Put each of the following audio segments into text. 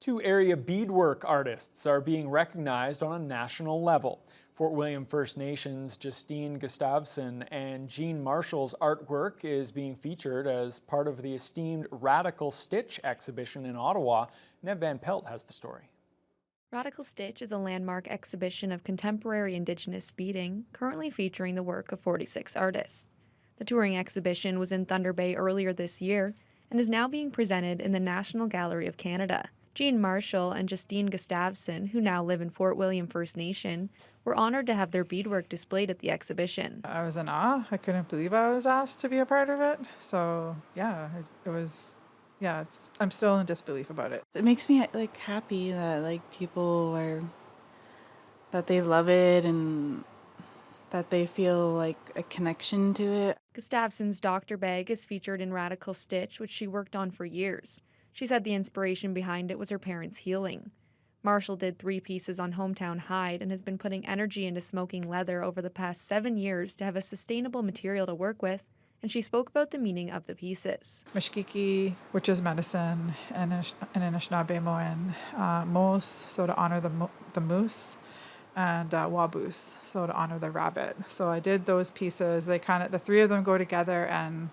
Two area beadwork artists are being recognized on a national level. Fort William First Nations Justine Gustavson and Jean Marshall's artwork is being featured as part of the esteemed Radical Stitch exhibition in Ottawa. Nev Van Pelt has the story. Radical Stitch is a landmark exhibition of contemporary Indigenous beading, currently featuring the work of 46 artists. The touring exhibition was in Thunder Bay earlier this year and is now being presented in the National Gallery of Canada. Jean Marshall and Justine Gustavson, who now live in Fort William First Nation, were honored to have their beadwork displayed at the exhibition. I was in awe. I couldn't believe I was asked to be a part of it. So yeah, it was. Yeah, I'm still in disbelief about it. It makes me happy that people are that they love it and that they feel like a connection to it. Gustavson's doctor bag is featured in Radical Stitch, which she worked on for years. She said the inspiration behind it was her parents' healing. Marshall did 3 pieces on hometown hide and has been putting energy into smoking leather over the past 7 years to have a sustainable material to work with, and she spoke about the meaning of the pieces. Mishkiki, which is medicine, and in Anishinaabemowin, Mos, so to honor the moose, and Waboos, so to honor the rabbit. So I did those pieces. The 3 of them go together, and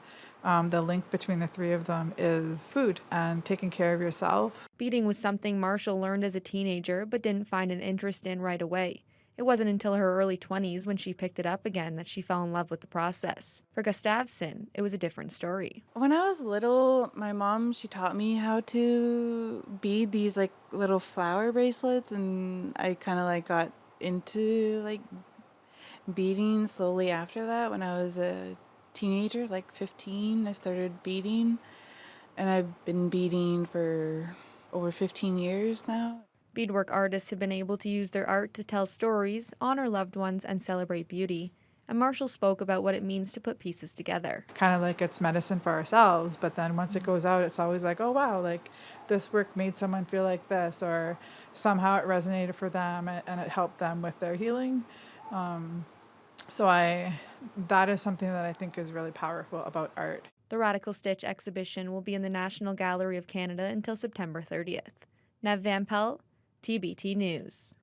the link between the 3 of them is food and taking care of yourself. Beading was something Marshall learned as a teenager but didn't find an interest in right away. It wasn't until her early 20s when she picked it up again that she fell in love with the process. For Gustavson, it was a different story. When I was little, my mom, she taught me how to bead these little flower bracelets, and I kind of got into beading slowly after that. When I was a teenager, 15, I started beading, and I've been beading for over 15 years now. Beadwork artists have been able to use their art to tell stories, honor loved ones, and celebrate beauty. And Marshall spoke about what it means to put pieces together. Kind of like it's medicine for ourselves, but then once it goes out, it's always oh wow, this work made someone feel like this, or somehow it resonated for them and it helped them with their healing. That is something that I think is really powerful about art. The Radical Stitch exhibition will be in the National Gallery of Canada until September 30th. Nev Van Pelt, TBT News.